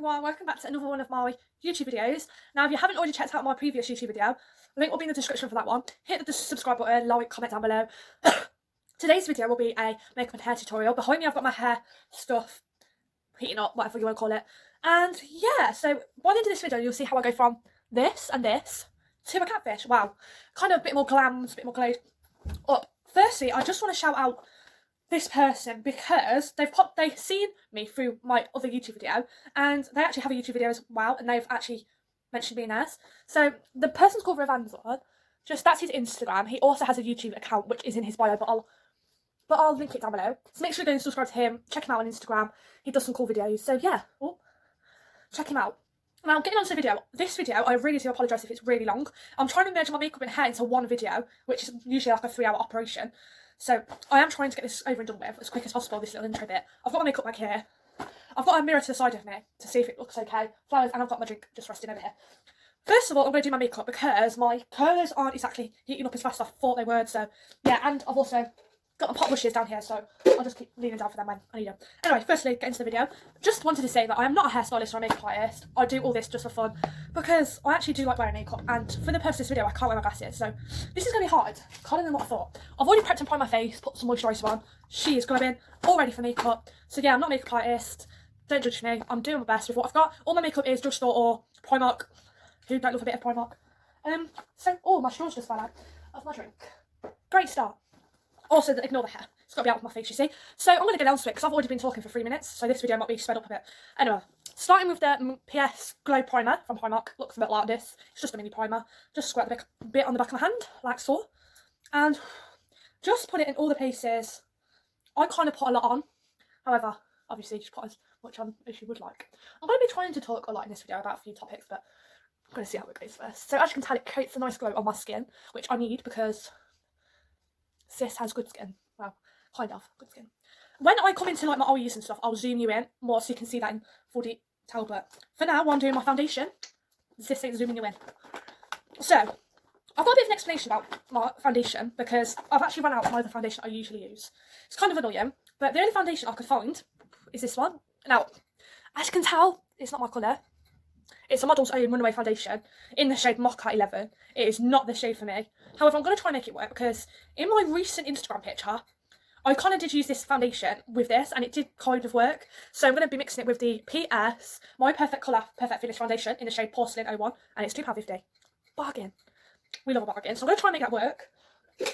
everyone, welcome back to another one of my YouTube videos. Now if you haven't already checked out my previous YouTube video, link will be in the description for that one. Hit the subscribe button, like, comment down below. Today's video will be a makeup and hair tutorial. Behind me I've got my hair stuff heating up, whatever you want to call it. And yeah, so by the end of this video you'll see how I go from this and this to a catfish. Wow, kind of a bit more glams, a bit more glowed up. Firstly, I just want to shout out this person because they've seen me through my other YouTube video, and they actually have a YouTube video as well, and they've actually mentioned me in theirs. So the person's called Ravanza. Just that's his Instagram. He also has a YouTube account which is in his bio, but I'll link it down below. So make sure you go and subscribe to him. Check him out on Instagram. He does some cool videos. So yeah, check him out. Now getting on to the video. This video, I really do apologise if it's really long. I'm trying to merge my makeup and hair into one video, which is usually like a 3-hour operation. So I am trying to get this over and done with as quick as possible, this little intro bit. I've got my makeup back here. I've got a mirror to the side of me to see if it looks okay. Flowers, and I've got my drink just resting over here. First of all, I'm going to do my makeup because my curlers aren't exactly heating up as fast as I thought they would. So yeah, and I've also got my pot brushes down here, so I'll just keep leaning down for them when I need them. Anyway, firstly, get into the video. Just wanted to say that I am not a hairstylist or a makeup artist. I do all this just for fun because I actually do like wearing makeup, and for the purpose of this video I can't wear my glasses, so this is going to be hard, harder than what I thought. I've already prepped and primed my face, put some moisturiser on. She is glubbing, all ready for makeup. So yeah, I'm not a makeup artist, don't judge me, I'm doing my best with what I've got. All my makeup is drugstore or Primark. Who don't love a bit of Primark? My straws just fell out of my drink. Great start. Also, ignore the hair. It's got to be out of my face, you see. So I'm going to get down to it because I've already been talking for 3 minutes, so this video might be sped up a bit. Anyway, starting with the PS Glow Primer from Primark. Looks a bit like this. It's just a mini primer. Just squirt a bit on the back of my hand, like so. And just put it in all the places. I kind of put a lot on. However, obviously just put as much on as you would like. I'm going to be trying to talk a lot in this video about a few topics, but I'm going to see how it goes first. So as you can tell, it creates a nice glow on my skin, which I need because sis has good skin. Well, kind of good skin. When I come into like my oils and stuff, I'll zoom you in more so you can see that in full detail. But for now, while I'm doing my foundation, this ain't zooming you in. So I've got a bit of an explanation about my foundation because I've actually run out of my other foundation I usually use. It's kind of annoying, but the only foundation I could find is this one. Now, as you can tell, it's not my colour. It's a model's own runaway foundation in the shade Mocca 11. It is not the shade for me. However, I'm going to try and make it work because in my recent Instagram picture, I kind of did use this foundation with this and it did kind of work. So I'm going to be mixing it with the Ps.My Perfect Colour Perfect Finish Foundation in the shade Porcelain 01, and it's £2.50. Bargain. We love a bargain. So I'm going to try and make that work.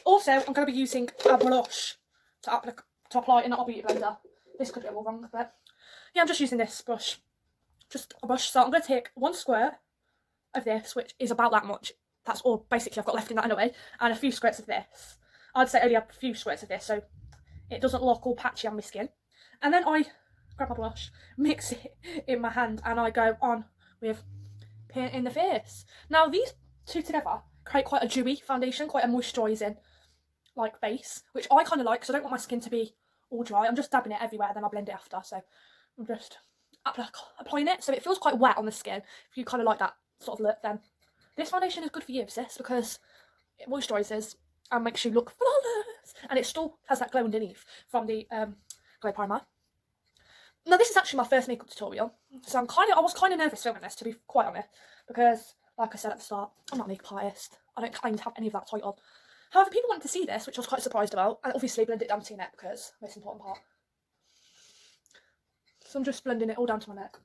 Also, I'm going to be using a blush to apply in our beauty blender. This could go all wrong, but yeah, I'm just using this brush. Just a brush. So I'm going to take one squirt of this, which is about that much. That's all basically I've got left in that anyway, and a few squirts of this. I'd say only a few squirts of this so it doesn't look all patchy on my skin. And then I grab my brush, mix it in my hand, and I go on with Paint in the Face. Now these two together create quite a dewy foundation, quite a moisturising like base, which I kind of like because I don't want my skin to be all dry. I'm just dabbing it everywhere, then I'll blend it after. So I'm just applying it so it feels quite wet on the skin. If you kind of like that sort of look, then this foundation is good for you, sis, because it moisturises and makes you look flawless, and it still has that glow underneath from the glow primer. Now this is actually my first makeup tutorial, so I was kind of nervous filming this, to be quite honest, because like I said at the start, I'm not a makeup artist. I don't claim to have any of that title. However, people wanted to see this, which I was quite surprised about, and obviously blend it down to your neck because most important part. So I'm just blending it all down to my neck.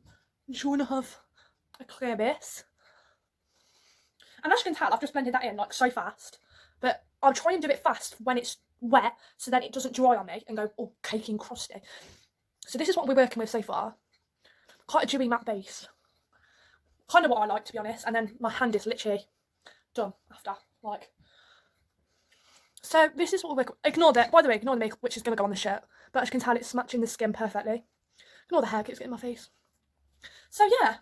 I'm trying to have a clear base. And as you can tell, I've just blended that in like so fast. But I'll try and do it fast when it's wet so then it doesn't dry on me and go all cakey and crusty. So this is what we're working with so far. Quite a dewy matte base. Kind of what I like, to be honest. And then my hand is literally done after. Like. So this is what we're working with. Ignore that. By the way, ignore the makeup, which is going to go on the shirt. But as you can tell, it's matching the skin perfectly. Ignore the hair, keeps getting in my face. So yeah,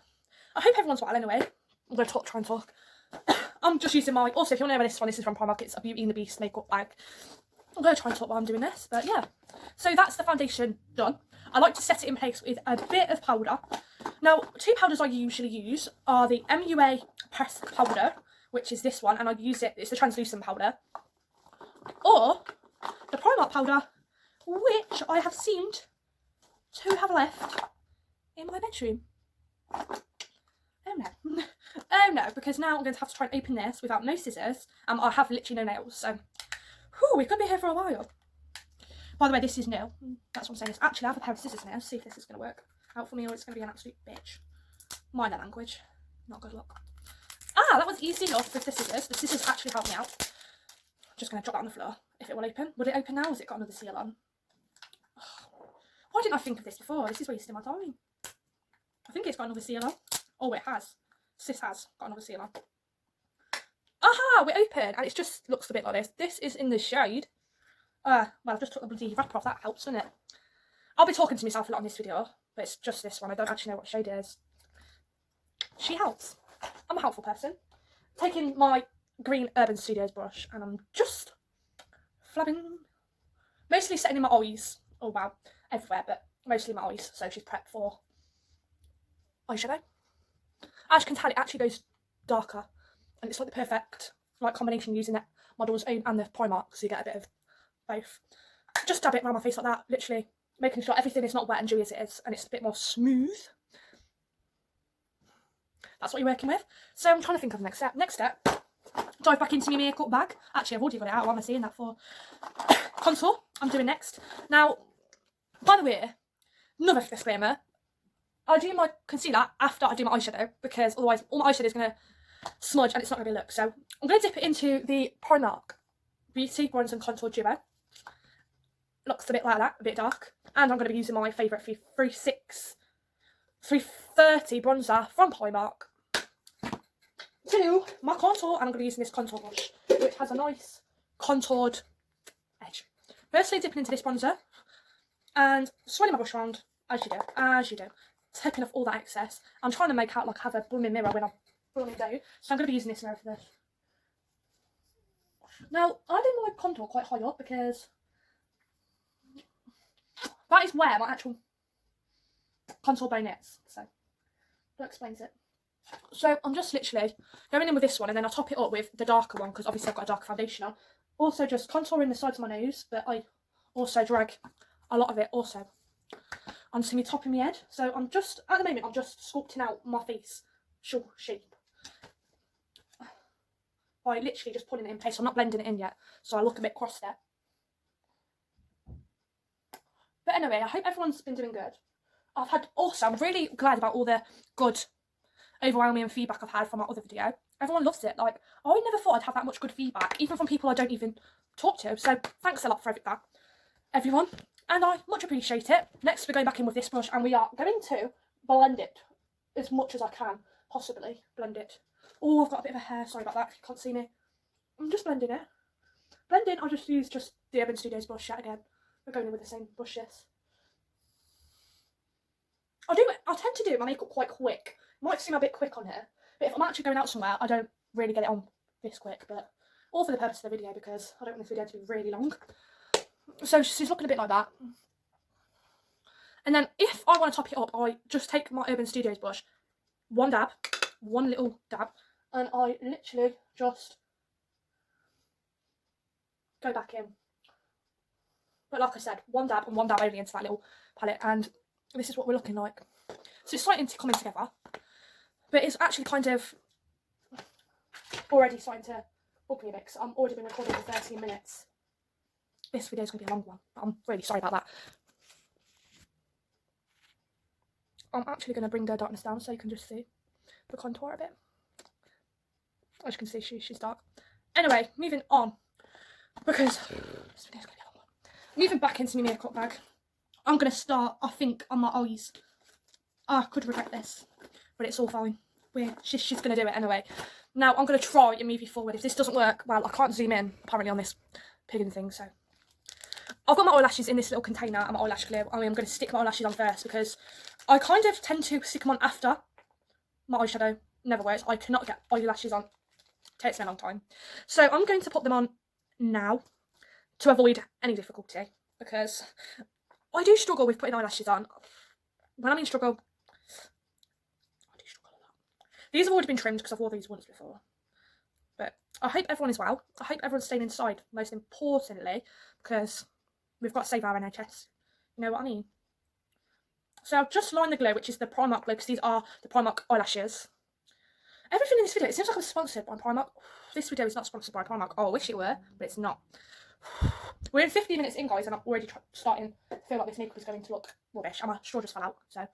I hope everyone's well anyway. I'm going to try and talk. I'm just using my, also if you want to know where this is from Primark, it's a Beauty and the Beast makeup bag. I'm going to try and talk while I'm doing this, but yeah. So that's the foundation done. I like to set it in place with a bit of powder. Now, two powders I usually use are the MUA press powder, which is this one, and I use it, it's the translucent powder, or the Primark powder, which I have seemed to have left in my bedroom. Oh no. Oh no, because now I'm going to have to try and open this without no scissors. I have literally no nails, so whew, we could be here for a while. By the way, this is new. That's what I'm saying. Actually, I have a pair of scissors now. See if this is going to work out for me or it's going to be an absolute bitch. Minor language. Not good luck. Ah, that was easy enough with the scissors. The scissors actually helped me out. I'm just going to drop that on the floor. If it will open. Would it open now or has it got another seal on? Oh, why didn't I think of this before? This is wasting my time. I think it's got another seal on. Oh, it has. Sis has got another seal on. Aha! We're open and it just looks a bit like this. This is in the shade. Well, I've just took the bloody wrapper off. That helps, doesn't it? I'll be talking to myself a lot on this video, but it's just this one. I don't actually know what shade it is. She helps. I'm a helpful person. Taking my green Urban Studios brush and I'm just flabbing. Mostly setting in my eyes. Oh wow, everywhere, but mostly my eyes. So she's prepped for eyeshadow. As you can tell, it actually goes darker, and it's like the perfect combination using that Model's Own and the Primark, so you get a bit of both. Just dab it around my face like that, literally making sure everything is not wet and dewy as it is, and it's a bit more smooth. That's what you're working with. So I'm trying to think of the next step. Next step, dive back into my makeup bag. Actually, I've already got it out. Why am I saying that for? Contour, I'm doing next. Now, by the way, another disclaimer. I do my concealer after I do my eyeshadow because otherwise all my eyeshadow is going to smudge and it's not going to be a look. So I'm going to dip it into the Primark Beauty Bronze and Contour Duo. Looks a bit like that, a bit dark. And I'm going to be using my favourite 330 bronzer from Primark to my contour, and I'm going to be using this contour brush which has a nice contoured edge. Firstly, dipping into this bronzer and swirling my brush around as you do, taking off all that excess. I'm trying to make out like I have a blooming mirror when I'm blooming down, so I'm going to be using this mirror for this. Now, I do my contour quite high up because that is where my actual contour bone is, so that explains it. So I'm just literally going in with this one and then I'll top it up with the darker one because obviously I've got a darker foundation on. Also just contouring the sides of my nose, but I also drag a lot of it also onto me top of my head. So I'm just, at the moment, I'm just sculpting out my face shape by literally just putting it in place. I'm not blending it in yet, so I look a bit crossed there. But anyway, I hope everyone's been doing good. I'm really glad about all the good, overwhelming feedback I've had from my other video. Everyone loves it. Like, I never thought I'd have that much good feedback, even from people I don't even talk to. So thanks a lot for that, everyone. And I much appreciate it. Next, we're going back in with this brush and we are going to blend it as much as I can possibly blend it. Oh, I've got a bit of a hair. Sorry about that. You can't see me. I'm just blending it. Blending, I'll just use the Urban Studios brush yet again. We're going in with the same brushes. I tend to do my makeup quite quick. It might seem a bit quick on here, but if I'm actually going out somewhere, I don't really get it on this quick, but all for the purpose of the video because I don't want this video to be really long. So she's looking a bit like that. And then if I want to top it up, I just take my Urban Studios brush, one little dab, and I literally just go back in. But like I said, one dab and one dab only into that little palette, and this is what we're looking like. So it's starting to come in together, but it's actually kind of already starting to bug me a bit because I'm already been recording for 13 minutes. This video is going to be a long one, but I'm really sorry about that. I'm actually going to bring the darkness down so you can just see the contour a bit. As you can see, she's dark. Anyway, moving on, because this video is going to be a long one. Moving back into my makeup bag, I'm going to start, I think, on my eyes. I could regret this, but it's all fine. She's going to do it anyway. Now, I'm going to try and move you forward. If this doesn't work, well, I can't zoom in, apparently, on this pigging thing, so. I've got my eyelashes in this little container and my eyelash glue. I'm going to stick my eyelashes on first because I kind of tend to stick them on after my eyeshadow. Never works. I cannot get eyelashes on. It takes me a long time. So I'm going to put them on now to avoid any difficulty because I do struggle with putting eyelashes on. When I mean struggle, I do struggle a lot. These have already been trimmed because I've worn these once before. But I hope everyone is well. I hope everyone's staying inside, most importantly, because we've got to save our NHS. You know what I mean? So I've just lined the glue, which is the Primark glue, because these are the Primark eyelashes. Everything in this video, it seems like I'm sponsored by Primark. This video is not sponsored by Primark. Oh, I wish it were, but it's not. We're in 15 minutes in, guys, and I'm already starting to feel like this makeup is going to look rubbish. And my straw just fell out, so.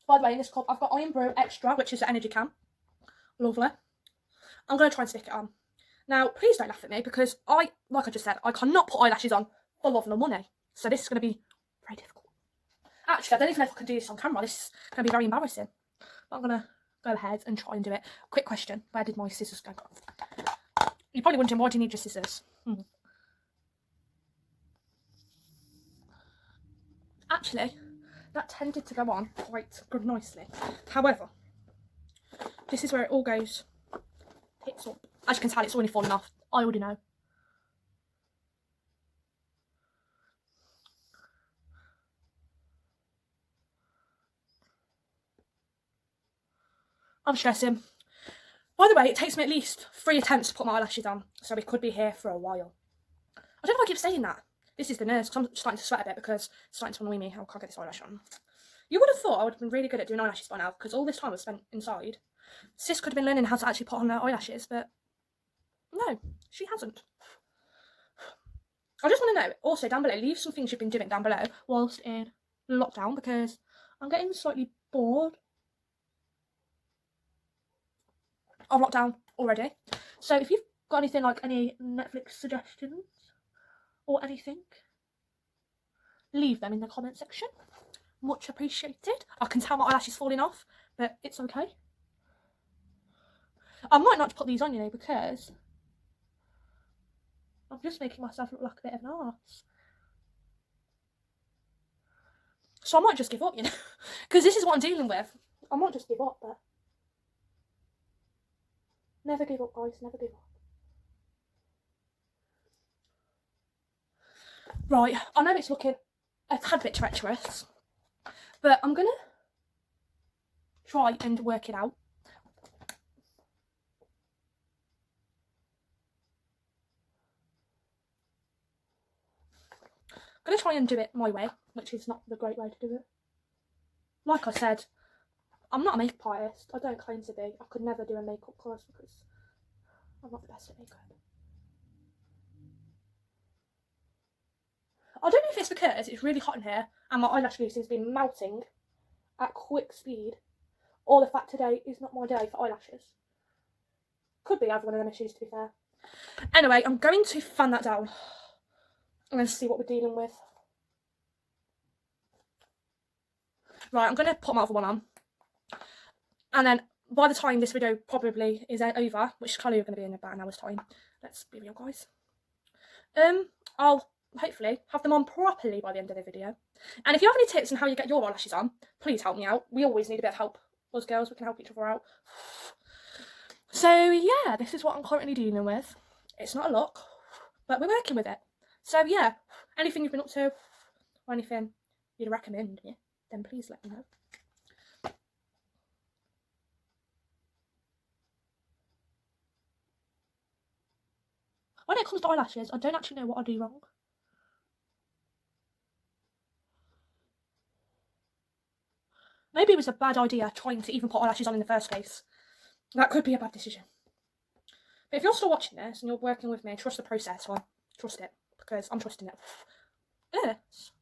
By the way, in this cup, I've got Iron Brew Extra, which is the energy can. Lovely. I'm going to try and stick it on. Now, please don't laugh at me, because like I just said, I cannot put eyelashes on for love nor money. So this is going to be very difficult. Actually, I don't even know if I can do this on camera. This is going to be very embarrassing. But I'm going to go ahead and try and do it. Quick question. Where did my scissors go? You're probably wondering, why do you need your scissors? Actually, that tended to go on quite good nicely. However, this is where it all goes. Hits up. As you can tell, it's already fallen off. I already know. I'm stressing. By the way, it takes me at least 3 attempts to put my eyelashes on, so we could be here for a while. I don't know why I keep saying that. This is the nerves, because I'm starting to sweat a bit, because it's starting to annoy me how I can't get this eyelash on. You would have thought I would have been really good at doing eyelashes by now, because all this time was spent inside. Sis could have been learning how to actually put on her eyelashes, but no, she hasn't. I just want to know, also down below, leave some things you've been doing down below whilst in lockdown, because I'm getting slightly bored of lockdown already. So if you've got anything like any Netflix suggestions or anything, leave them in the comment section. Much appreciated. I can tell my eyelash is falling off, but it's okay. I might not put these on, you know, because I'm just making myself look like a bit of an arse. So I might just give up, you know, because this is what I'm dealing with. I might just give up, but never give up, guys, never give up. Right, I know it's looking a tad bit treacherous, but I'm going to try and work it out. I'm going to try and do it my way, which is not the great way to do it. Like I said, I'm not a makeup artist. I don't claim to be. I could never do a makeup course because I'm not the best at makeup. I don't know if it's because it's really hot in here and my eyelash glue seems to be melting at quick speed, or the fact today is not my day for eyelashes. Could be either one of them issues, to be fair. Anyway, I'm going to fan that down and then see what we're dealing with. Right, I'm going to put my other one on. And then by the time this video probably is over, which is probably going to be in about an hour's time, let's be real, guys. I'll hopefully have them on properly by the end of the video. And if you have any tips on how you get your eyelashes on, please help me out. We always need a bit of help. Us girls, we can help each other out. So yeah, this is what I'm currently dealing with. It's not a lot, but we're working with it. So yeah, anything you've been up to, or anything you'd recommend me, then please let me know. When it comes to eyelashes, I don't actually know what I do wrong. Maybe it was a bad idea trying to even put eyelashes on in the first place. That could be a bad decision. But if you're still watching this and you're working with me, trust the process, or trust it, because I'm trusting it. Yes.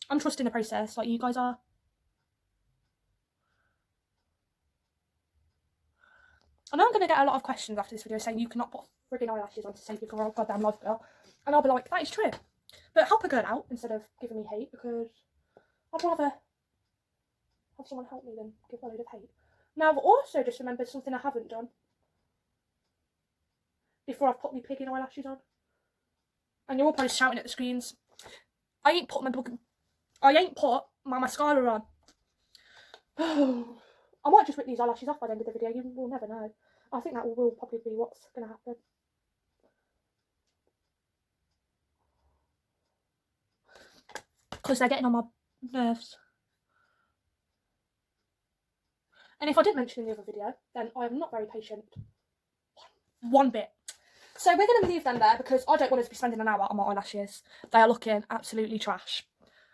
I'm trusting the process like you guys are. I know I'm going to get a lot of questions after this video saying you cannot put frigging eyelashes on to save your goddamn life, girl. And I'll be like, that is true. But help a girl out instead of giving me hate, because I'd rather have someone help me than give a load of hate. Now, I've also just remembered something I haven't done before I've put my piggy eyelashes on. And you're all probably shouting at the screens. I ain't put my mascara on. I might just rip these eyelashes off by the end of the video. You will never know. I think that will probably be what's going to happen. Because they're getting on my nerves. And if I didn't mention in the other video, then I am not very patient. One bit. So we're going to leave them there because I don't want us to be spending an hour on my eyelashes. They are looking absolutely trash.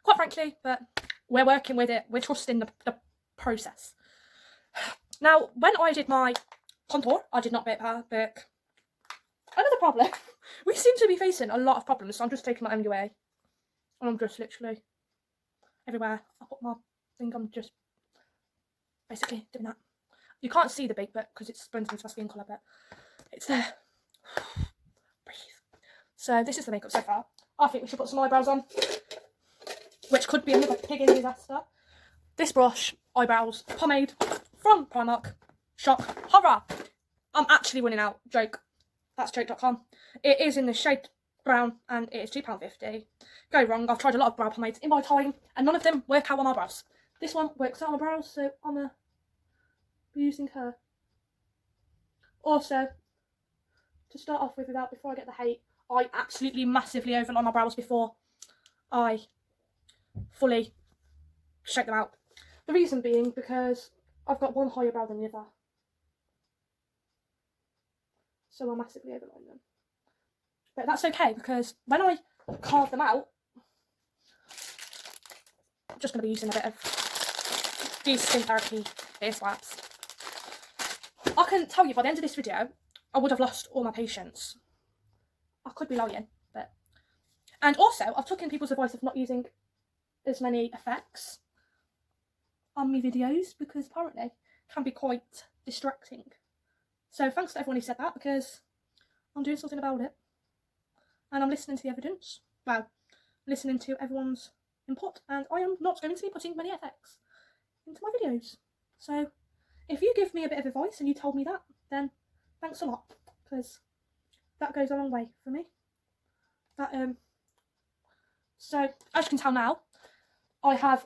quite frankly, but we're working with it. We're trusting the process. Now, when I did my contour, I did not make her big. Another problem. We seem to be facing a lot of problems, so I'm just taking my MUA. And I'm just literally everywhere I put my thing, I'm just basically doing that. You can't see the big bit because it's blended into my skin colour, but it's there. Breathe. So this is the makeup so far. I think we should put some eyebrows on, which could be another pig in disaster. This brush, eyebrows, pomade from Primark. Shock, horror. I'm actually running out. Joke. That's joke.com. It is in the shade brown and it is £2.50. Go wrong. I've tried a lot of brow pomades in my time and none of them work out on my brows. This one works out on my brows, so I'm going to be using her. Also, to start off with, before I get the hate, I absolutely massively overline my brows before I fully shake them out. The reason being because I've got one higher brow than the other. So I massively overline them. But that's okay because when I carve them out, I'm just going to be using a bit of these skin therapy ear slaps. I can tell you by the end of this video, I would have lost all my patience. I could be lying, but... And also, I've taken people's advice of not using as many effects on my videos because apparently it can be quite distracting. So thanks to everyone who said that because I'm doing something about it. And I'm listening to the evidence. Well, listening to everyone's input. And I am not going to be putting many effects into my videos. So if you give me a bit of advice and you told me that, then thanks a lot. Because that goes a long way for me. So as you can tell now, I have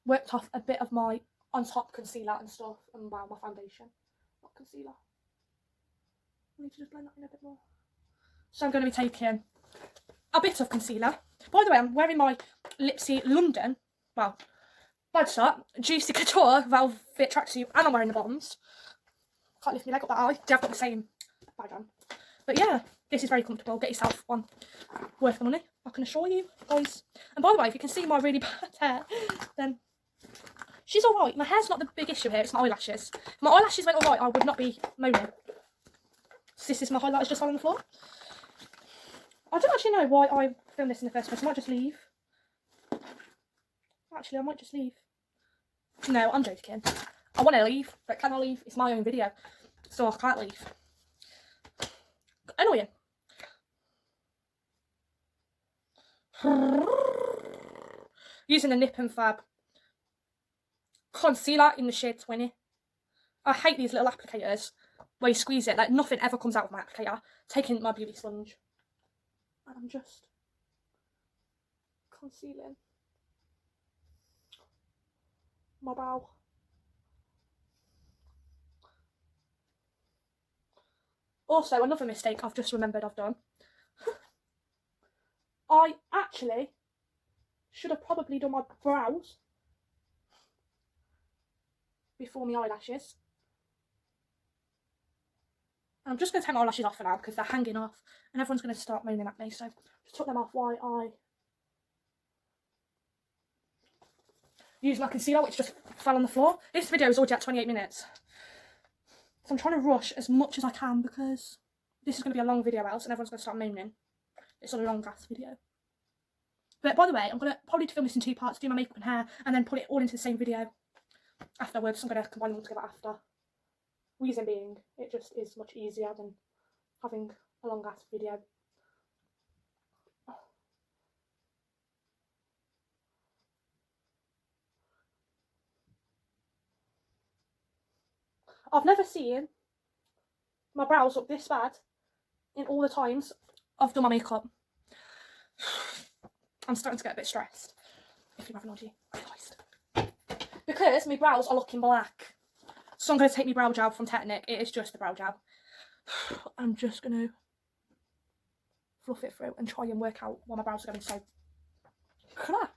worked off a bit of my on top concealer and stuff, and wow, my foundation, not concealer. I need to just blend that in a bit more. So I'm going to be taking a bit of concealer. By the way, I'm wearing my Lipsy London, well, Bloodshot, Juicy Couture velvet tracksuit, and I'm wearing the bottoms. Can't lift my leg up that high. I've got the same bag on. But yeah, this is very comfortable. Get yourself one worth the money, I can assure you, guys. And by the way, if you can see my really bad hair, then she's alright. My hair's not the big issue here, it's my eyelashes. If my eyelashes went alright, I would not be moaning. So this is my highlighters just on the floor. I don't actually know why I filmed this in the first place. I might just leave. Actually, I might just leave. No, I'm joking. I want to leave, but can I leave? It's my own video, so I can't leave. Annoying. Using the Nip and Fab concealer in the shade 20. I hate these little applicators where you squeeze it, like nothing ever comes out of my applicator. Taking my beauty sponge and I'm just concealing my brow. Also, another mistake I've just remembered I've done. I actually should have probably done my brows before my eyelashes. And I'm just going to take my eyelashes off for now because they're hanging off and everyone's going to start moaning at me. So just took them off while I use my concealer, which just fell on the floor. This video is already at 28 minutes. So I'm trying to rush as much as I can because this is going to be a long video else and everyone's going to start moaning. It's a long ass video. But by the way, I'm going to probably film this in 2 parts, do my makeup and hair, and then put it all into the same video afterwards. I'm going to combine them together after. Reason being, it just is much easier than having a long ass video. I've never seen my brows look this bad in all the times I've done my makeup. I'm starting to get a bit stressed, if you haven't already realised. Because my brows are looking black. So I'm going to take my brow gel from Technic. It is just the brow gel. I'm just going to fluff it through and try and work out why my brows are going so crap.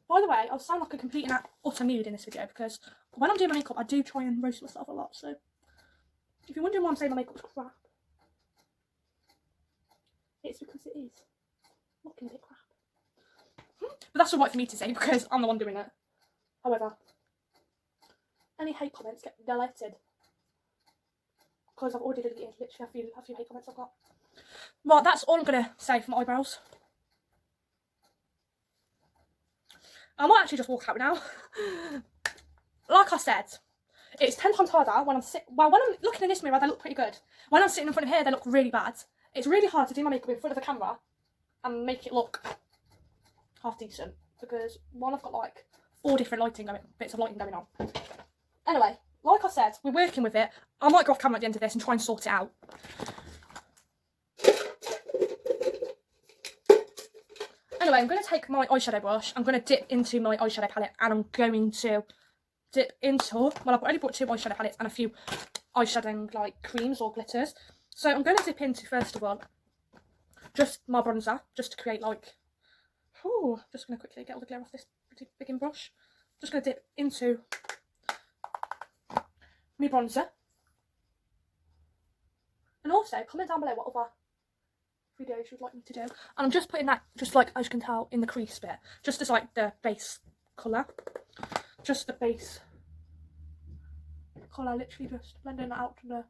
By the way, I'll sound like a complete and utter mood in this video because when I'm doing my makeup, I do try and roast myself a lot. So If you're wondering why I'm saying my makeup's crap, it's because it is looking a bit crap. But that's alright for me to say because I'm the one doing it. However, any hate comments get deleted because I've already deleted literally a few hate comments I've got. Right, that's all I'm going to say for my eyebrows. I might actually just walk out now. Like I said, it's 10 times harder when I'm when I'm looking in this mirror, they look pretty good. When I'm sitting in front of here, they look really bad. It's really hard to do my makeup in front of the camera and make it look half decent because one, I've got like 4 different bits of lighting going on. Anyway, like I said, we're working with it. I might go off camera at the end of this and try and sort it out. Anyway, I'm going to take my eyeshadow brush, I'm going to dip into my eyeshadow palette, and I'm going to dip into, well, I've already bought 2 eyeshadow palettes and a few eyeshadowing like creams or glitters. So I'm going to dip into, first of all, just my bronzer, just to create like, just going to quickly get all the glare off this pretty big brush. Just going to dip into my bronzer. And also, comment down below what other videos you'd like me to do. And I'm just putting that, just like as you can tell, in the crease bit, just as like the base colour. Just the base colour, literally just blending that out to the,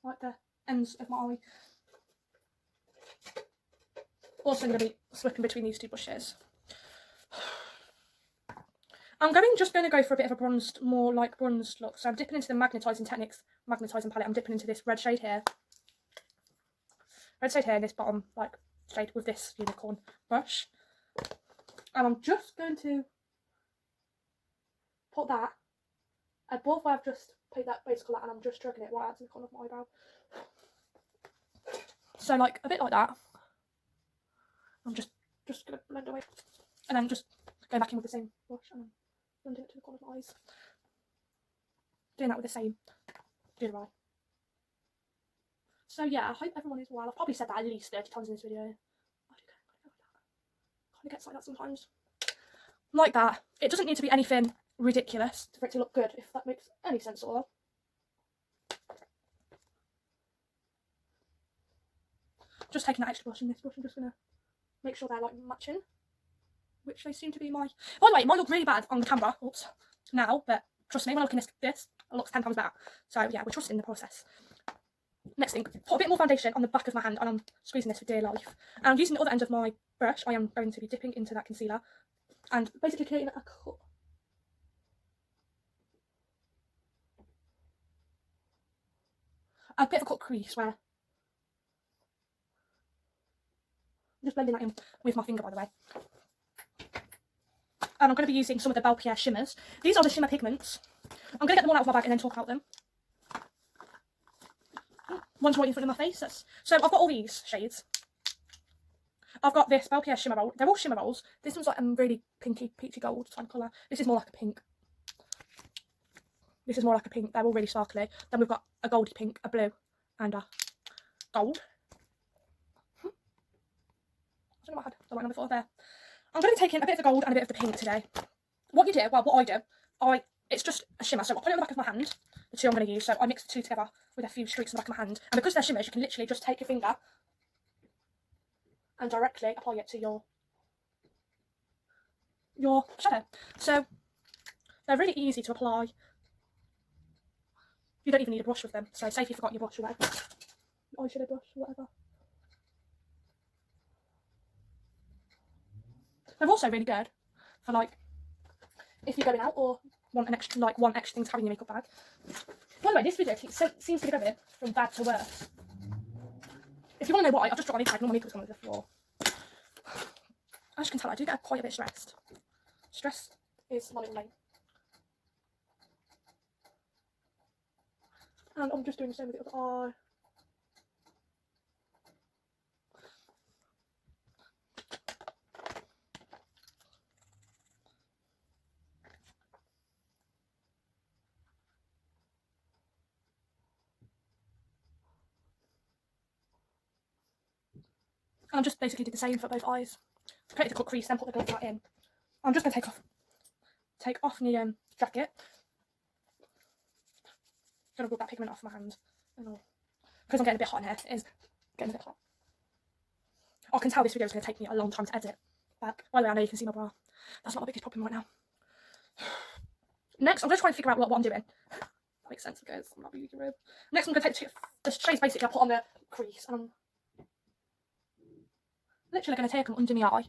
like the ends of my eye. Also going to be slipping between these 2 brushes. I'm just going to go for a bit of a bronzed, more like bronzed look. So I'm dipping into the magnetising Technic's magnetising palette. I'm dipping into this red shade here. Red shade here in this bottom like shade with this unicorn brush. And I'm just going to put that above where I've just put that base colour, and I'm just dragging it right out to the corner of my eyebrow. So like a bit like that. I'm just going to blend away. And then just go back in with the same brush and blending it to the corner of my eyes. Doing that with the same doing eye. So yeah, I hope everyone is well. I've probably said that at least 30 times in this video. I kind of gets like that sometimes. Like that. It doesn't need to be anything ridiculous for it to look good, if that makes any sense at all. Just taking that extra brush and this brush, I'm just going to make sure they're like matching, which they seem to be. By the way, it might look really bad on the camera now, but trust me, when I look in this it looks 10 times better. So yeah, we're trusting the process. Next thing, put a bit more foundation on the back of my hand, and I'm squeezing this for dear life. And I'm using the other end of my brush. I am going to be dipping into that concealer and basically creating a cut. A bit of a cut crease where I'm just blending that in with my finger, by the way. And I'm going to be using some of the Belle-peirce shimmers. These are the shimmer pigments. I'm going to get them all out of my bag and then talk about them. One's right in front of my face. So I've got all these shades. I've got this Belle-peirce shimmer roll. They're all shimmer rolls. This one's like a really pinky, peachy gold kind of colour. This is more like a pink. This is more like a pink. They're all really sparkly. Then we've got a goldy pink, a blue, and a gold. I don't know what I had the right number for there. I'm going to be taking a bit of the gold and a bit of the pink today. What you do, well, what I do, it's just a shimmer. So I put it on the back of my hand, the 2 I'm going to use. So I mix the 2 together with a few streaks on the back of my hand. And because they're shimmers, you can literally just take your finger and directly apply it to your shadow. So they're really easy to apply. You don't even need a brush with them. So say if you forgot your brush or whatever, your eyeshadow brush or whatever. They're also really good for like if you're going out or want an extra thing to have in your makeup bag. By the way, this video seems to be going from bad to worse. If you want to know why, I've just dropped my makeup bag and all my makeup's gone on the floor. As you can tell, I do get quite a bit stressed. Stress is my little name. And I'm just doing the same with the other eye. And I'm just basically did the same for both eyes. Create the cut crease, then put the glitter in. I'm just going to take off my jacket. gonna rub that pigment off my hand. Because I'm getting a bit hot in here. It is getting a bit hot. I can tell this video is going to take me a long time to edit. But by the way, I know you can see my bra. That's not my biggest problem right now. Next, I'm going to try and figure out what I'm doing. That makes sense because I'm not really good. Next, I'm going to take the shades basically I put on the crease. And I'm literally going to take them under my eye.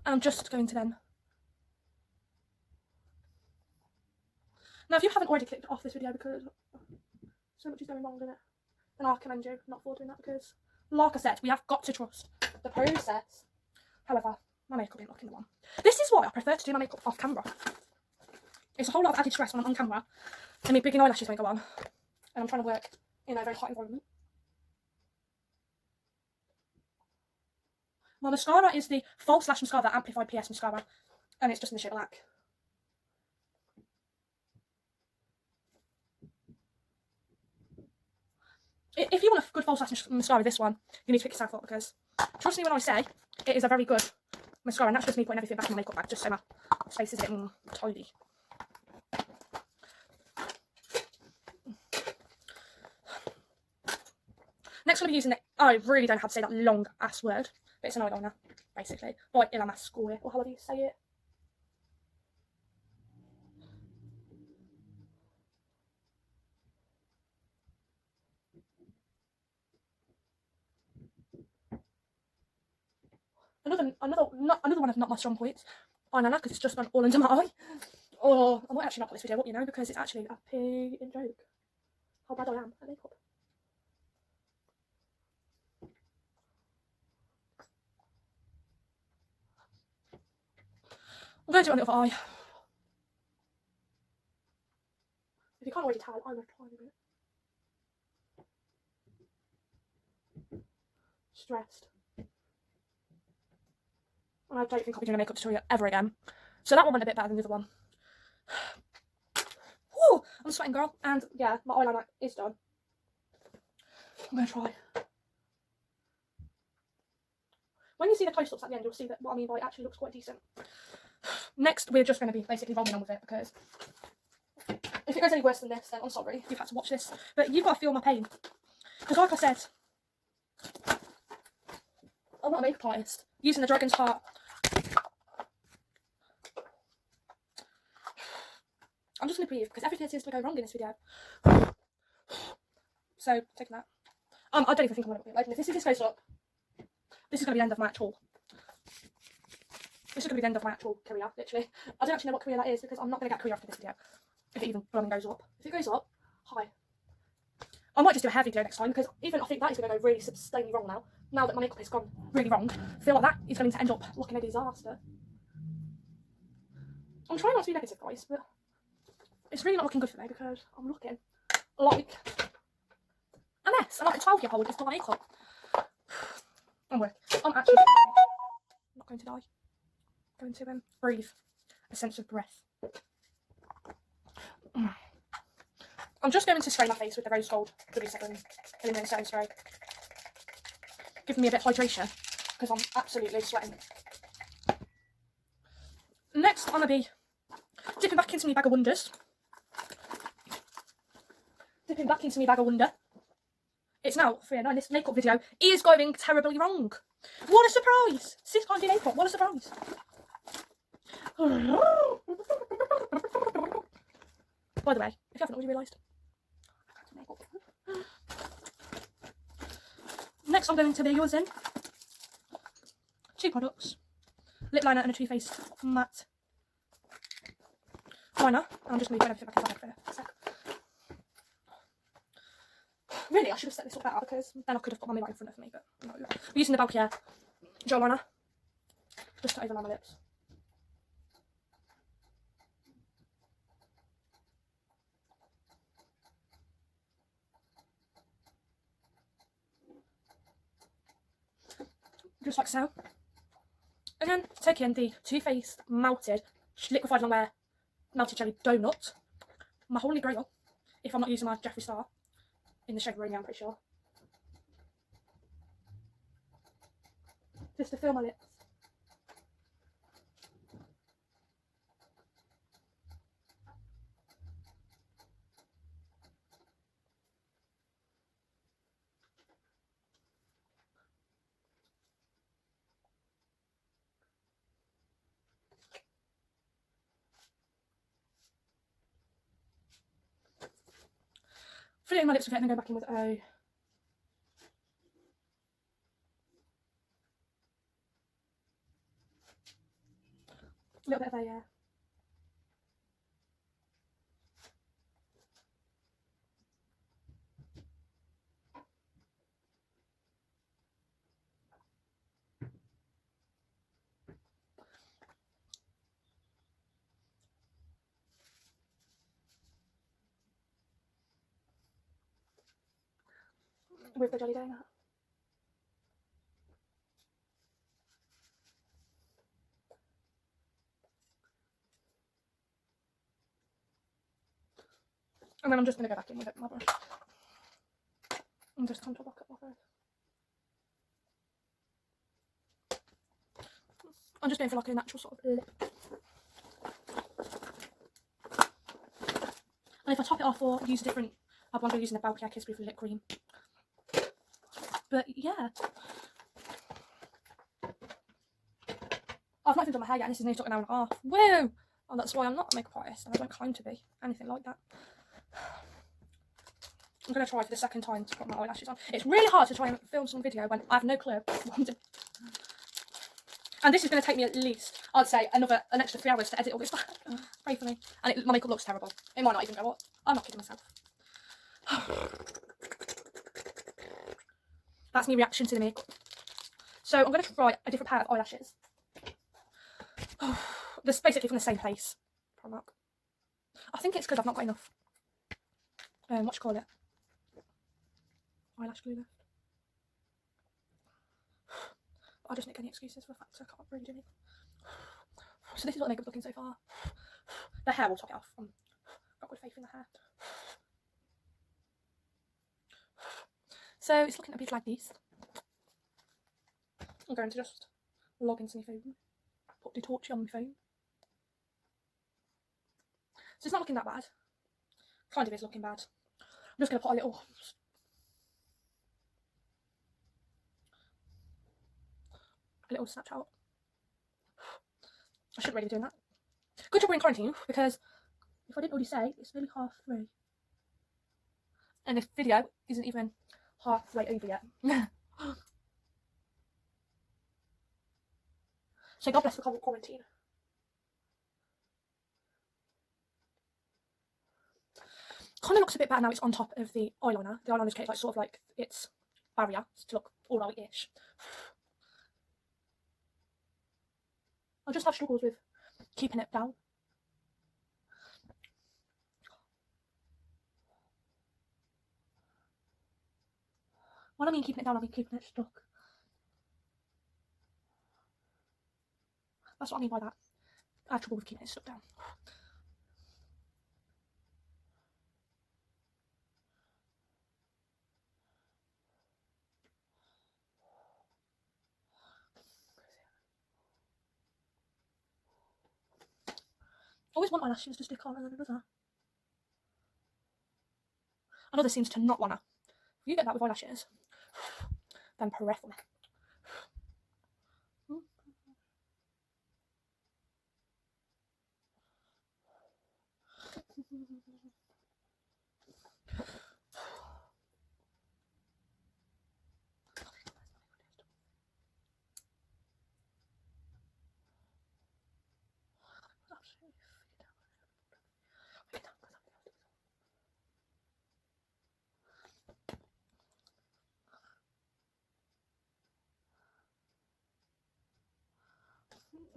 And I'm just going to then... Now, if you haven't already clicked off this video because so much is going wrong in it, then I commend you not for doing that because, like I said, we have got to trust the process. However, my makeup ain't looking the one. This is why I prefer to do my makeup off camera. It's a whole lot of added stress when I'm on camera and my big eyelashes won't go on and I'm trying to work in a very hot environment. My mascara is the False Lash Mascara, the Amplified PS Mascara, and it's just in the shade black. If you want a good false lash mascara, this one, you need to pick yourself up because, trust me when I say, it is a very good mascara, and that's just me putting everything back in my makeup bag, just so my face is getting tidy. Next I'm going to be using the, I really don't know how to say that long ass word, but it's an eyeliner, basically, by Illamasqua, or how do you say it? Another one of not my strong points, eyeliner, because it's just gone all under my eye. Or I might actually not put this video up, you know, because it's actually a pig in joke. How bad I am at makeup. I'm going to do it on the other eye. If you can't already tell, I'm a tiny bit stressed. And I don't think I'll be doing a makeup tutorial ever again. So that one went a bit better than the other one. Woo! I'm sweating, girl. And yeah, my eyeliner is done. I'm going to try. When you see the close-ups at the end, you'll see that what I mean by it actually looks quite decent. Next, we're just going to be basically rolling on with it because if it goes any worse than this, then I'm sorry you've had to watch this. But you've got to feel my pain. Because like I said, I'm not a makeup artist. Using the Dragon's Heart. I'm just going to breathe because everything seems to go wrong in this video. So, taking that. I don't even think I'm going to be loading this. If this goes up, this is going to be the end of my actual... This is going to be the end of my actual career, literally. I don't actually know what career that is because I'm not going to get a career after this video. If it even goes up. If it goes up, hi. I might just do a hair video next time because even I think that is going to go really substantially wrong now. Now that my makeup has gone really wrong, I feel like that is going to end up looking a disaster. I'm trying not to be negative, guys, but it's really not looking good for me because I'm looking like a mess. I'm like a 12-year-old with my makeup. I'm actually not going to die. I'm going to breathe a sense of breath. I'm just going to spray my face with the rose gold W7 illuminating setting spray. Giving me a bit of hydration because I'm absolutely sweating. Next, I'm going to be dipping back into my bag of wonders. Dipping back into my bag of wonder. It's now 3:09. This makeup video is going terribly wrong. What a surprise! Sis can't do makeup. What a surprise! By the way, if you haven't already realised, I can't do makeup. Next, I'm going to be using 2 products: lip liner and a Too Faced matte liner. And I'm just going to be putting everything back in my bag for a sec. Really, I should have set this up better because then I could have got mummy right in front of me, but no. We're using the Belle-peirce gel liner just to overline my lips. Just like so. Again, taking the Too Faced Melted Liquefied Longwear Melted Cherry Doughnut, my holy grail, if I'm not using my Jeffree Star, in the shade Romeo, I'm pretty sure. Just to fill my lips. Put it in my lips with it and then go back in with a little bit of a with the jelly donut. And then I'm just going to go back in with it with my brush and just contour back up my face. I'm just going for like a natural sort of lip. And if I top it off or use a different, I'd want to be using the Belle-peirce for lip cream. But yeah, I've not even done my hair yet, and this is nearly took an hour and a half. Woo! Oh, that's why I'm not a makeup artist, and I don't claim to be anything like that. I'm going to try for the second time to put my eyelashes on. It's really hard to try and film some video when I have no clue what I'm doing. And this is going to take me at least, I'd say, an extra 3 hours to edit all this back. Pray for me. And my makeup looks terrible. It might not even go up. I'm not kidding myself. That's my reaction to the makeup. So I'm going to try a different pair of eyelashes. This is basically from the same place. Primark. I think it's because I've not got enough. What do you call it? Eyelash glue left. I just make any excuses for the fact I can't really do it. So this is what the makeup's looking so far. The hair will top it off. I've got good faith in the hair. So it's looking a bit like this. I'm going to just log into my phone. Put the torch on my phone. So it's not looking that bad. Kind of is looking bad. I'm just going to put a little Snapchat. I shouldn't really be doing that. Good job we're in quarantine, because if I didn't already say, it's nearly 3:30. And this video isn't even halfway over yet. So God bless the quarantine. Kind of looks a bit better now it's on top of the eyeliner. The eyeliner's created like sort of like its barrier to look all right-ish. I just have struggles with keeping it down. When I mean keeping it down, I mean keeping it stuck. That's what I mean by that. I have trouble with keeping it stuck down. I always want my lashes to stick on and then it doesn't. Another seems to not wanna. If you get that with eyelashes, then pray for me.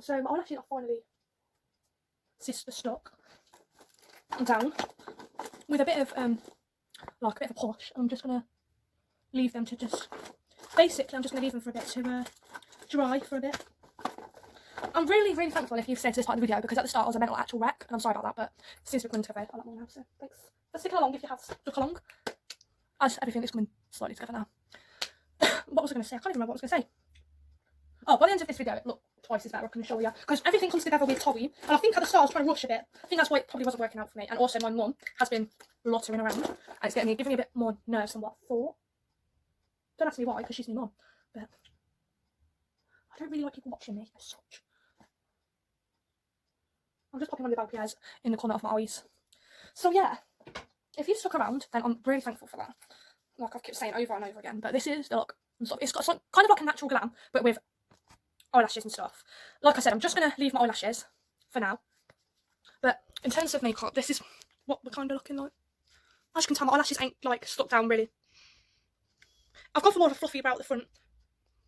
So my eyelashes are finally sister stuck down with a bit of like a bit of a polish. I'm just gonna leave them to just basically I'm just gonna leave them for a bit to dry for a bit. I'm really thankful if you've stayed to this part of the video, because at the start I was a mental actual wreck, and I'm sorry about that, but since we're coming together I like more now, so thanks for sticking along if you have stuck along. As everything is coming slightly together now. What was I going to say? I can't even remember what I was going to say. Oh, by the end of this video, look, twice is better, I can show you. Because everything comes together with time. And I think at the start I was trying to rush a bit. I think that's why it probably wasn't working out for me. And also my mum has been lottering around. And it's giving me a bit more nerves than what I thought. Don't ask me why, because she's my mum. But I don't really like people watching me as such. I'm just popping on the Belle-peirce in the corner of my eyes. So yeah. if you've stuck around, then I'm really thankful for that. Like I've kept saying over and over again, but this is the look and stuff. It's got some, kind of like a natural glam, but with eyelashes and stuff. Like I said, I'm just going to leave my eyelashes for now. But in terms of makeup, this is what we're kind of looking like. As you can tell, my eyelashes ain't like stuck down really. I've gone for more of a fluffy brow at the front,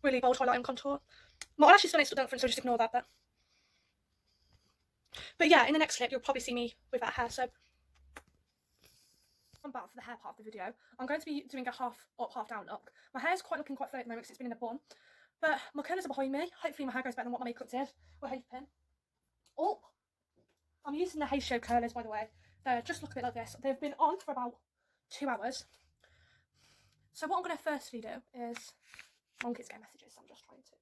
really bold highlight and contour. My eyelashes still ain't stuck down at the front, so just ignore that bit. But yeah, in the next clip, you'll probably see me with that hair, so I'm back for the hair part of the video. I'm going to be doing a half up, half down look. My hair's looking quite flat at the moment because it's been in a bun. But my curlers are behind me. Hopefully my hair goes better than what my makeup did. We're hoping. Oh! I'm using the eyeshadow curlers, by the way. They just look a bit like this. They've been on for about 2 hours. So what I'm going to firstly do is... My kids get messages, so I'm just trying to...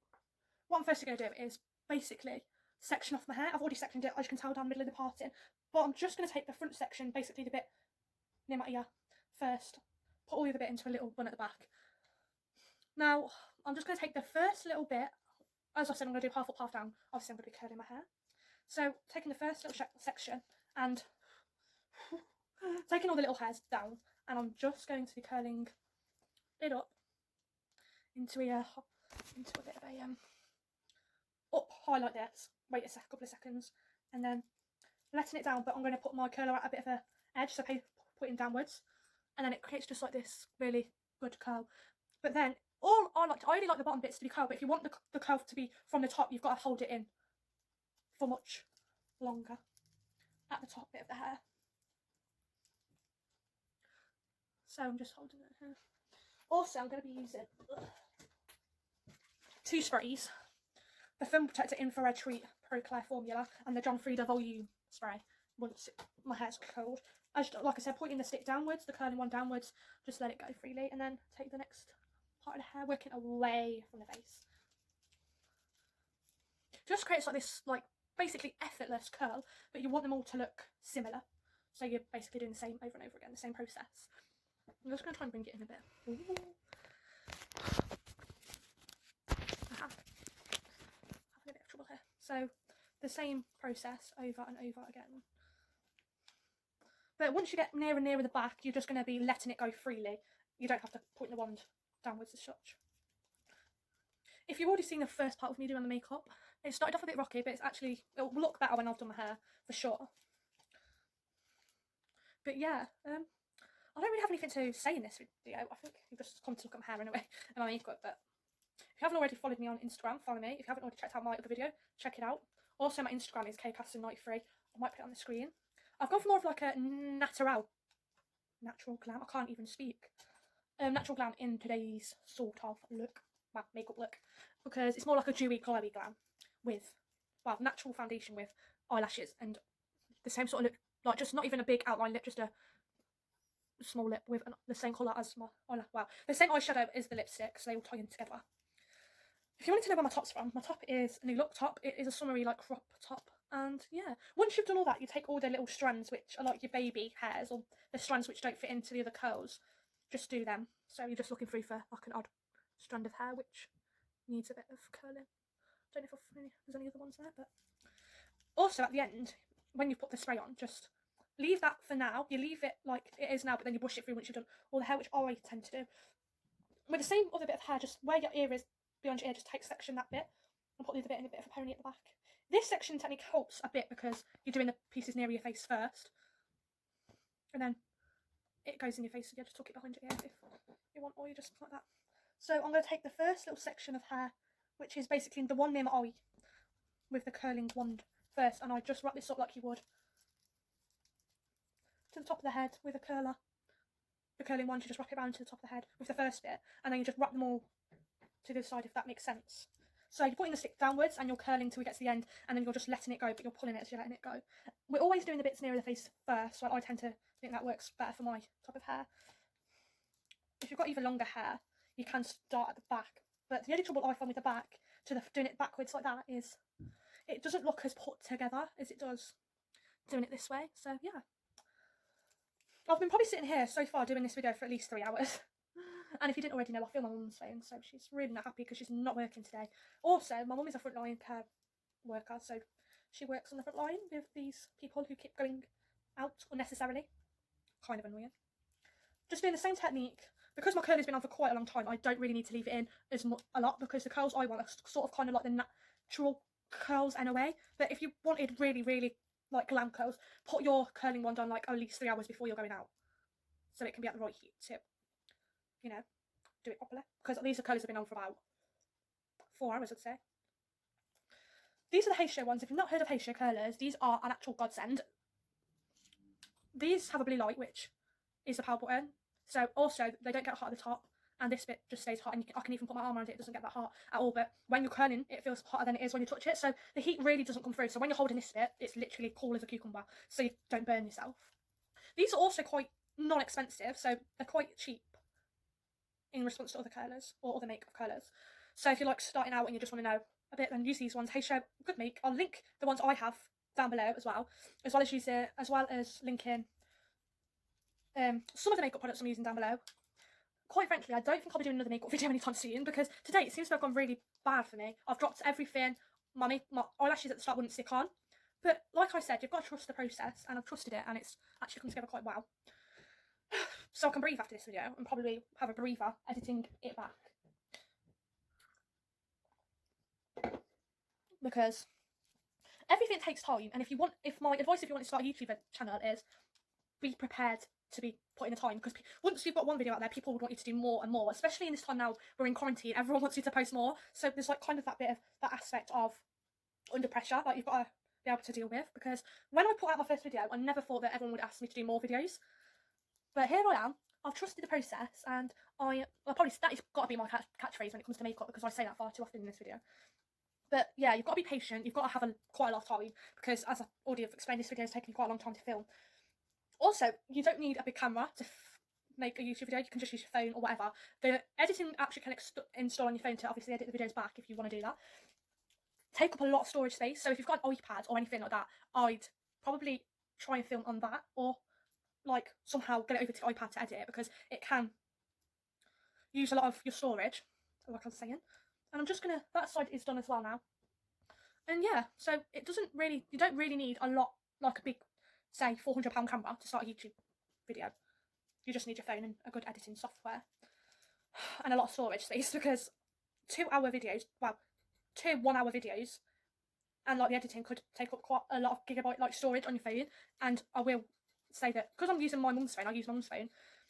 What I'm firstly going to do is basically section off my hair. I've already sectioned it, as you can tell, down the middle of the parting. But I'm just going to take the front section, basically the bit near my ear, first. Put all the other bit into a little bun at the back. Now, I'm just going to take the first little bit. As I said, I'm going to do half up, half down. Obviously, I'm going to be curling my hair. So, taking the first little section and taking all the little hairs down, and I'm just going to be curling it up into a bit of a up high like this. Wait a couple of seconds, and then letting it down. But I'm going to put my curler at a bit of a edge, so putting downwards, and then it creates just like this really good curl. But then I only like the bottom bits to be curled. But if you want the curl to be from the top, you've got to hold it in for much longer at the top bit of the hair. So I'm just holding it here. Also, I'm going to be using 2 sprays. The Film Protector Infrared Treat Pro Clear Formula and the John Frieda Volume Spray once my hair's curled. Like I said, pointing the stick downwards, the curling one downwards, just let it go freely, and then take the next part of the hair, working away from the face. Just creates like this, like, basically effortless curl, but you want them all to look similar. So you're basically doing the same over and over again, the same process. I'm just going to try and bring it in a bit. Ooh. Having a bit of trouble here. So the same process over and over again. But once you get nearer and nearer the back, you're just going to be letting it go freely. You don't have to point the wand downwards as such. If you've already seen the first part of me doing the makeup, it started off a bit rocky, but it'll look better when I've done my hair, for sure. But yeah, I don't really have anything to say in this video. I think you've just come to look at my hair anyway, and my makeup. But if you haven't already followed me on Instagram, follow me. If you haven't already checked out my other video, check it out. Also, my Instagram is kcaston93. I might put it on the screen. I've gone for more of like a natural glam. I can't even speak. Natural glam in today's sort of look, well, makeup look, because it's more like a dewy, glowy glam with, well, natural foundation with eyelashes and the same sort of look, like just not even a big outline lip, just a small lip with the same colour as my eyeliner. Well, the same eyeshadow is the lipstick, so they all tie in together. If you wanted to know where my top's from, my top is a New Look top. It is a summery, like, crop top. And yeah, once you've done all that, you take all the little strands which are like your baby hairs, or the strands which don't fit into the other curls, just do them. So you're just looking through for like an odd strand of hair which needs a bit of curling. Don't know if there's any other ones there, but also at the end, when you put the spray on, just leave that for now. You leave it like it is now, but then you brush it through once you've done all the hair, which I tend to do. With the same other bit of hair, just where your ear is beyond your ear, just section that bit and put the other bit in a bit of a pony at the back. This section technique helps a bit because you're doing the pieces near your face first, and then it goes in your face, so you just tuck it behind your ear if you want, or you just like that. So I'm going to take the first little section of hair, which is basically the one near my eye, with the curling wand first, and I just wrap this up like you would to the top of the head with a curler. The curling wand, you just wrap it around to the top of the head with the first bit, and then you just wrap them all to the side, if that makes sense. So you're putting the stick downwards and you're curling till we get to the end, and then you're just letting it go, but you're pulling it as you're letting it go. We're always doing the bits nearer the face first, so I tend to think that works better for my top of hair. If you've got even longer hair, you can start at the back, but the only trouble I find with the back, doing it backwards like that, is it doesn't look as put together as it does doing it this way. So yeah, I've been probably sitting here so far doing this video for at least 3 hours. And if you didn't already know, I feel my mum's phone, so she's really not happy because she's not working today. Also, my mum is a frontline care worker, so she works on the front line with these people who keep going out unnecessarily. kind of annoying. Just doing the same technique. Because my curl has been on for quite a long time, I don't really need to leave it in a lot, because the curls I want are sort of kind of like the natural curls in a way. But if you wanted really, really like glam curls, put your curling wand on like at least 3 hours before you're going out, so it can be at the right heat too. You know, do it properly, because these curlers have been on for about 4 hours, I'd say. These are the eyeshadow ones. If you've not heard of eyeshadow curlers, these are an actual godsend. These have a blue light, which is the power button. So also they don't get hot at the top, and this bit just stays hot, and I can even put my arm around it, it doesn't get that hot at all. But when you're curling, it feels hotter than it is when you touch it, so the heat really doesn't come through. So when you're holding this bit, it's literally cool as a cucumber, so you don't burn yourself. These are also quite non-expensive, so they're quite cheap in response to other curlers or other makeup curlers. So if you're like starting out and you just want to know a bit, then use these ones. Eyeshadow, good make. I'll link the ones I have down below as well as linking some of the makeup products I'm using down below. Quite frankly, I don't think I'll be doing another makeup video anytime soon, because today it seems to have gone really bad for me. I've dropped everything. My eyelashes at the start wouldn't stick on. But like I said, you've got to trust the process, and I've trusted it, and it's actually come together quite well. So I can breathe after this video and probably have a breather editing it back. Because everything takes time, and if my advice if you want to start a YouTube channel is be prepared to be putting the time, because once you've got one video out there, people would want you to do more and more, especially in this time now we're in quarantine. Everyone wants you to post more, so there's like kind of that bit of that aspect of under pressure that you've got to be able to deal with. Because when I put out my first video, I never thought that everyone would ask me to do more videos, but here I am. I've trusted the process, and that has got to be my catchphrase when it comes to makeup, because I say that far too often in this video. But yeah, you've got to be patient, you've got to have quite a lot of time, because as I already have explained, this video has taken quite a long time to film. Also, you don't need a big camera to make a YouTube video, you can just use your phone or whatever. The editing apps you can install on your phone to obviously edit the videos back if you want to do that take up a lot of storage space. So if you've got an iPad or anything like that, I'd probably try and film on that, or like somehow get it over to the iPad to edit it, because it can use a lot of your storage, like I was saying. And I'm just gonna, that side is done as well now. And yeah, so you don't really need a lot, like a big, say, £400 camera to start a YouTube video. You just need your phone and a good editing software and a lot of storage space, because 2 1-hour videos and like the editing could take up quite a lot of gigabyte like storage on your phone. And I will say that because I'm using my mum's phone, I use mum's phone,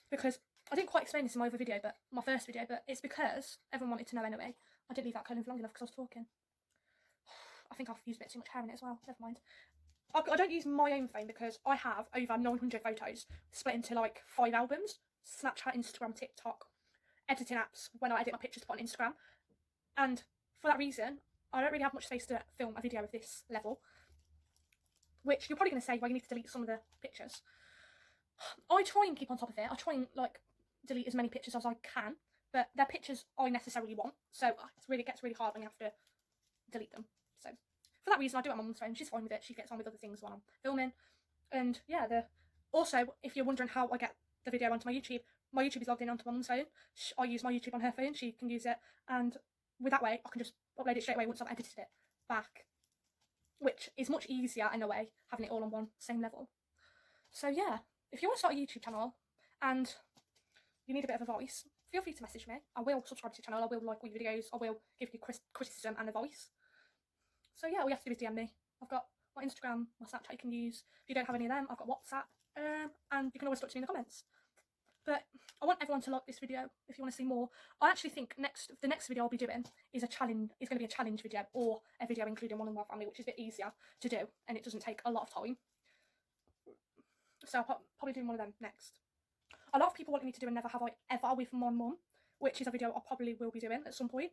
because I didn't quite explain this in my other video, but my first video, but it's because everyone wanted to know anyway. I didn't leave that curling for long enough because I was talking. I think I've used a bit too much hair in it as well, never mind. I don't use my own phone because I have over 900 photos split into like 5 albums. Snapchat, Instagram, TikTok, editing apps when I edit my pictures to put on Instagram. And for that reason, I don't really have much space to film a video of this level. Which you're probably going to say, well, you need to delete some of the pictures. I try and keep on top of it. I try and like delete as many pictures as I can. But they're pictures I necessarily want. So it gets really hard when you have to delete them. So for that reason, I do it on my mum's phone. She's fine with it. She gets on with other things while I'm filming. And yeah, also, if you're wondering how I get the video onto my YouTube is logged in onto my mum's phone. I use my YouTube on her phone. She can use it. And with that way, I can just upload it straight away once I've edited it back. Which is much easier in a way, having it all on one same level. So yeah, if you want to start a YouTube channel and you need a bit of advice, feel free to message me. I will subscribe to your channel. I will like all your videos. I will give you criticism and advice. So yeah, all you have to do is DM me. I've got my Instagram, my Snapchat you can use. If you don't have any of them, I've got WhatsApp. And you can always talk to me in the comments. But I want everyone to like this video if you want to see more. I actually think the next video I'll be doing is a challenge. It's going to be a challenge video, or a video including one of my family, which is a bit easier to do and it doesn't take a lot of time. So I'll probably do one of them next. A lot of people wanted me to do a never have I ever with my mum, which is a video I probably will be doing at some point.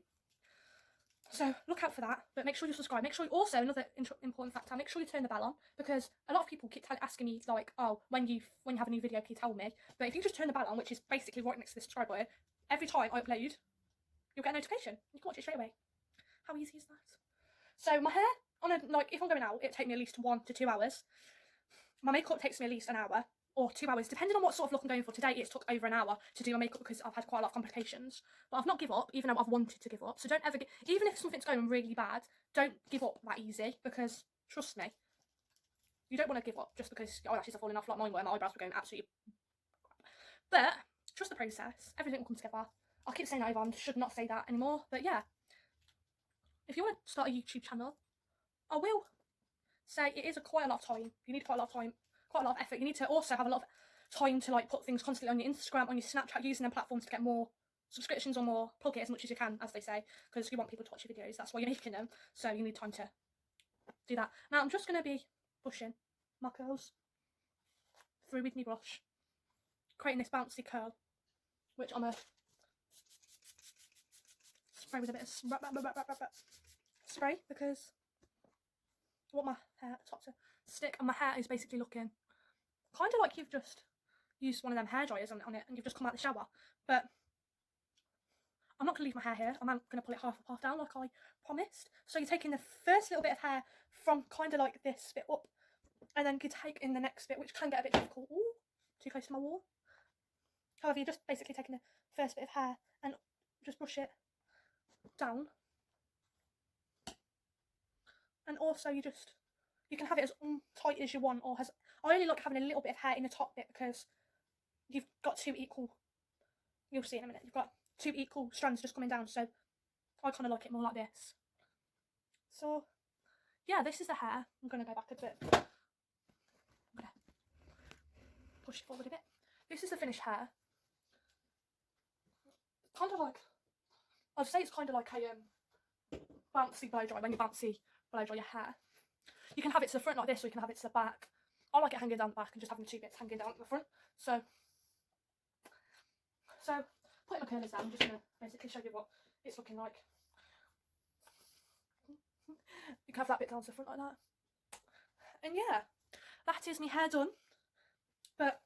So look out for that, but make sure you subscribe. Make sure you also, another important factor, make sure you turn the bell on, because a lot of people keep asking me like, oh, when you have a new video, can you tell me? But if you just turn the bell on, which is basically right next to the subscribe button, every time I upload, you'll get a notification. You can watch it straight away. How easy is that? So my hair, if I'm going out, it'll take me at least 1 to 2 hours. My makeup takes me at least an hour or 2 hours, depending on what sort of look I'm going for. Today it's took over an hour to do my makeup because I've had quite a lot of complications. But I've not given up, even though I've wanted to give up. So don't ever even if something's going really bad, don't give up that easy, because trust me, you don't want to give up just because your eyelashes are falling off like mine were and my eyebrows were going absolutely But trust the process. Everything will come together. I'll keep saying that over. I should not say that anymore. But yeah, if you want to start a YouTube channel, I will say it is quite a lot of time. You need quite a lot of time, quite a lot of effort. You need to also have a lot of time to like put things constantly on your Instagram, on your Snapchat, using them platforms to get more subscriptions or more. Plug it as much as you can, as they say, because you want people to watch your videos. That's why you're making them. So you need time to do that. Now I'm just going to be brushing my curls through with my brush, creating this bouncy curl, which I'm going to spray with a bit of spray because I want my hair at the top to stick, and my hair is basically looking kind of like you've just used one of them hair dryers on it and you've just come out the shower. But I'm not going to leave my hair here. I'm going to pull it half up, half down like I promised. So you're taking the first little bit of hair from kind of like this bit up, and then you take in the next bit, which can get a bit difficult. Ooh, too close to my wall. However, you're just basically taking the first bit of hair and just brush it down. And also you can have it as tight as you want, or I only like having a little bit of hair in the top bit because you've got two equal, you'll see in a minute, you've got two equal strands just coming down, so I kind of like it more like this. So yeah, this is the hair. I'm going to go back a bit. I'm going to push it forward a bit. This is the finished hair. Kind of like, I'd say it's kind of like a bouncy blow dry, when you bouncy blow dry your hair. You can have it to the front like this, or you can have it to the back. I like it hanging down the back and just having two bits hanging down at the front. So putting my curlers down, I'm just going to basically show you what it's looking like. You can have that bit down to the front like that. And yeah, that is my hair done. But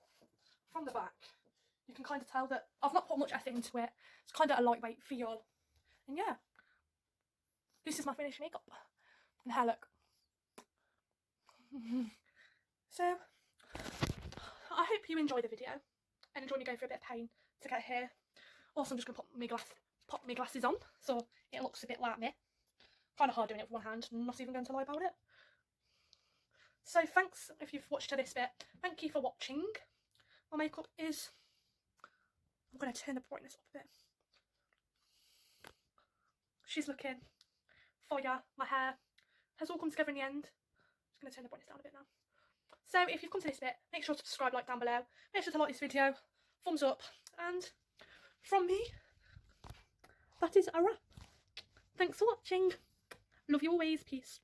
from the back, you can kind of tell that I've not put much effort into it. It's kind of a lightweight feel. And yeah, this is my finished makeup and hair look. So I hope you enjoy the video and enjoy me going through a bit of pain to get here. Also, I'm just going to pop my glasses on so it looks a bit like me. Kind of hard doing it with one hand, I'm not even going to lie about it. So thanks if you've watched to this bit. Thank you for watching. My makeup is, I'm going to turn the brightness up a bit. She's looking fire. My hair has all come together in the end. Just going to turn the brightness down a bit now. So if you've come to this bit, make sure to subscribe, like down below. Make sure to like this video, thumbs up, and from me, that is a wrap. Thanks for watching. Love you always. Peace.